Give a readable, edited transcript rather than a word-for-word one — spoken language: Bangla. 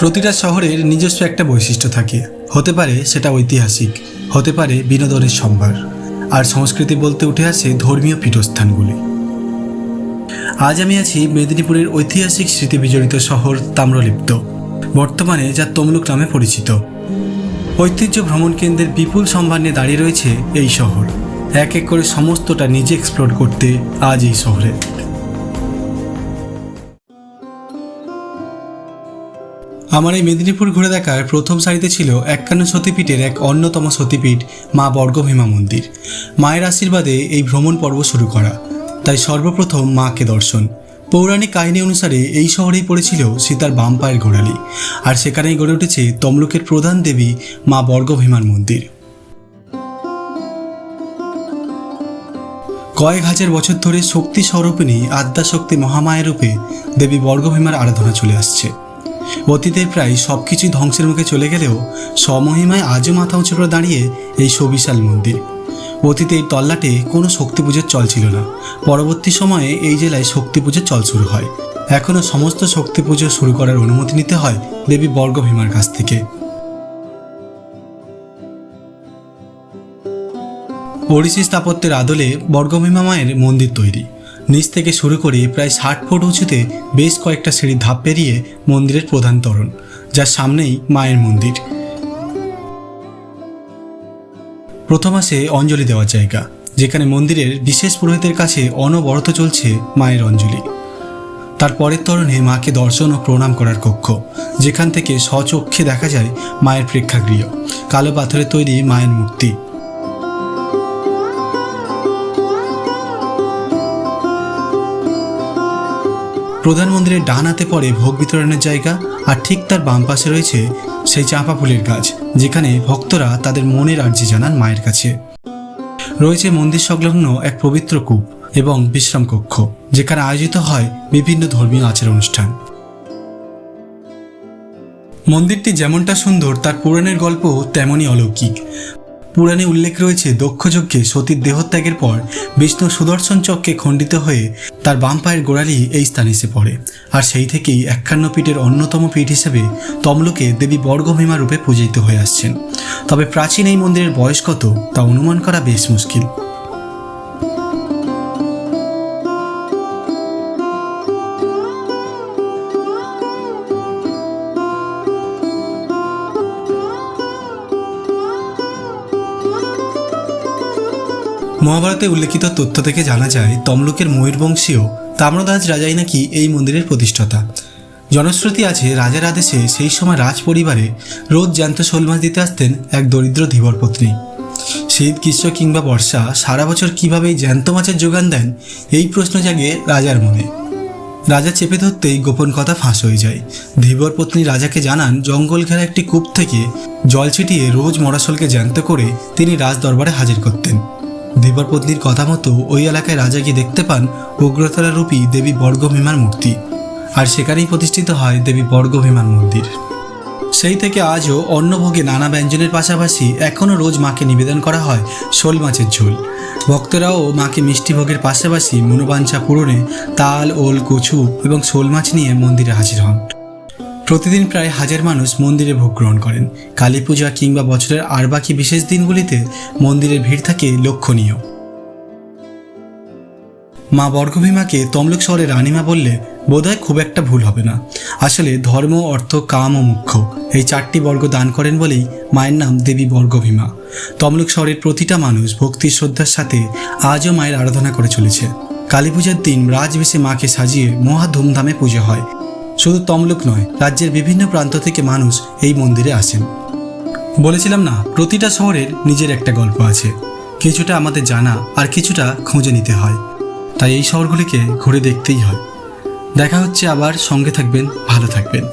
প্রতিটা শহরের নিজস্ব একটা বৈশিষ্ট্য থাকে। হতে পারে সেটা ঐতিহাসিক, হতে পারে বিনোদনের সম্ভার, আর সংস্কৃতি বলতে উঠে আসে ধর্মীয় পীঠস্থানগুলি। আজ আমি আছি মেদিনীপুরের ঐতিহাসিক স্মৃতি বিজড়িত শহর তাম্রলিপ্ত, বর্তমানে যা তমলুক নামে পরিচিত। ঐতিহ্য ভ্রমণ কেন্দ্রের বিপুল সম্ভার নিয়ে দাঁড়িয়ে রয়েছে এই শহর। এক এক করে সমস্তটা নিজে এক্সপ্লোর করতে আজ এই শহরে। আমার এই মেদিনীপুর ঘুরে দেখার প্রথম সারিতে ছিল 51 সতীপীঠের এক অন্যতম সতীপীঠ মা বর্গভীমা মন্দির। মায়ের আশীর্বাদে এই ভ্রমণ পর্ব শুরু করা, তাই সর্বপ্রথম মাকে দর্শন। পৌরাণিক কাহিনী অনুসারে এই শহরেই পড়েছিল সীতার বাম পায়ের গোড়ালি, আর সেখানেই গড়ে উঠেছে তমলুকের প্রধান দেবী মা বর্গভীমার মন্দির। কয়েক হাজার বছর ধরে শক্তি স্বরূপিণী আদ্যাশক্তি মহামায়া রূপে দেবী বর্গভীমার আরাধনা চলে আসছে। অতীতের প্রায় সবকিছু ধ্বংসের মুখে চলে গেলেও স্বমহিমায় আজও মাথা উঁচু করে দাঁড়িয়ে এই সুবিশাল মন্দির। অতীতে এই তল্লাটে কোনো শক্তি পুজোর চল ছিল না। পরবর্তী সময়ে এই জেলায় শক্তি পুজোর চল শুরু হয়। এখনও সমস্ত শক্তি পুজো শুরু করার অনুমতি নিতে হয় দেবী বর্গভীমার কাছ থেকে। ওড়িশি স্থাপত্যের আদলে বর্গভীমা মায়ের মন্দির তৈরি। নিচ থেকে শুরু করে প্রায় 60 ফুট উঁচুতে বেশ কয়েকটা সিঁড়ির ধাপ পেরিয়ে মন্দিরের প্রধান তোরণ, যার সামনেই মায়ের মন্দির। প্রথম আসে অঞ্জলি দেওয়ার জায়গা, যেখানে মন্দিরের বিশেষ পুরোহিতের কাছে অনবরত চলছে মায়ের অঞ্জলি। তার পরের তোরণে মাকে দর্শন ও প্রণাম করার কক্ষ, যেখান থেকে স্বচক্ষে দেখা যায় মায়ের প্রেক্ষাগৃহ, কালো পাথরের তৈরি মায়ের মূর্তি। প্রধান মন্দিরের ডান হাতে পড়ে ভোগ বিতরণের জায়গা, আর ঠিক তার বাম পাশে রয়েছে সেই চাঁপা ফুলের গাছ, যেখানে ভক্তরা তাদের মনের আর্জি জানান মায়ের কাছে। রয়েছে মন্দির সংলগ্ন এক পবিত্র কূপ এবং বিশ্রাম কক্ষ, যেখানে আয়োজিত হয় বিভিন্ন ধর্মীয় আচার অনুষ্ঠান। মন্দিরটি যেমনটা সুন্দর, তার পুরাণের গল্প তেমনই অলৌকিক। পুরাণে উল্লেখ রয়েছে দক্ষযজ্ঞে সতীর দেহত্যাগের পর বিষ্ণু সুদর্শন চক্রে খণ্ডিত হয়ে তার বাম পায়ের গোড়ালি এই স্থানে এসে পড়ে, আর সেই থেকেই 51 পীঠের অন্যতম পীঠ হিসেবে তমলুকে দেবী বর্গভীমা রূপে পূজিত হয়ে আসছেন। তবে প্রাচীন এই মন্দিরের বয়স কত তা অনুমান করা বেশ মুশকিল। মহাভারতে উল্লেখিত তথ্য থেকে জানা যায় তমলুকের ময়ূরবংশীয় তাম্রধ্বজ রাজাই নাকি এই মন্দিরের প্রতিষ্ঠাতা। জনশ্রুতি আছে রাজার আদেশে সেই সময় রাজ পরিবারে রোজ জ্যান্ত শোল মাছ দিতে আসতেন এক দরিদ্র ধীবরপত্নী। শীত, গ্রীষ্ম কিংবা বর্ষা সারা বছর কীভাবে জ্যান্ত মাছের যোগান দেন, এই প্রশ্ন জাগে রাজার মনে। রাজা চেপে ধরতেই গোপন কথা ফাঁস হয়ে যায়। ধীবরপত্নী রাজাকে জানান জঙ্গল ঘেরা একটি কূপ থেকে জল ছিটিয়ে রোজ মরাশোলকে জ্যান্ত করে তিনি রাজ দরবারে হাজির করতেন। ধীবরপত্নীর কথা মতো ওই এলাকায় রাজা গিয়ে দেখতে পান উগ্রতারা রূপী দেবী বর্গভীমার মূর্তি, আর সেখানেই প্রতিষ্ঠিত হয় দেবী বর্গভীমার মন্দির। সেই থেকে আজও অন্নভোগে নানা ব্যঞ্জনের পাশাপাশি এখনও রোজ মাকে নিবেদন করা হয় শোল মাছের ঝোল। ভক্তরাও মাকে মিষ্টি ভোগের পাশাপাশি মনোবাঞ্ছা পূরণে তাল, ওল, কচু এবং শোল মাছ নিয়ে মন্দিরে হাজির হন। প্রতিদিন প্রায় 1000 মানুষ মন্দিরে ভোগ গ্রহণ করেন। কালী পূজা কিংবা বছরের আর বাকি বিশেষ দিনগুলিতে মন্দিরের ভিড় থাকে লক্ষণীয়। মা বর্গভীমাকে তমলুক শহরের রানীমা বললে বোধহয় খুব একটা ভুল হবে না। আসলে ধর্ম, অর্থ, কাম ও মোক্ষ এই 4টি বর্গ দান করেন বলেই মায়ের নাম দেবী বর্গভীমা। তমলুক শহরের প্রতিটা মানুষ ভক্তি শ্রদ্ধার সাথে আজও মায়ের আরাধনা করে চলেছে। কালী পূজার দিন রাজবেশে মাকে সাজিয়ে মহা ধুমধামে পুজো হয়। শুধু তমলুক নয়, রাজ্যের বিভিন্ন প্রান্ত থেকে মানুষ এই মন্দিরে আসেন। বলেছিলাম না, প্রতিটা শহরের নিজের একটা গল্প আছে। কিছুটা আমাদের জানা আর কিছুটা খুঁজে নিতে হয়, তাই এই শহরগুলিকে ঘুরে দেখতেই হয়। দেখা হচ্ছে আবার, সঙ্গে থাকবেন, ভালো থাকবেন।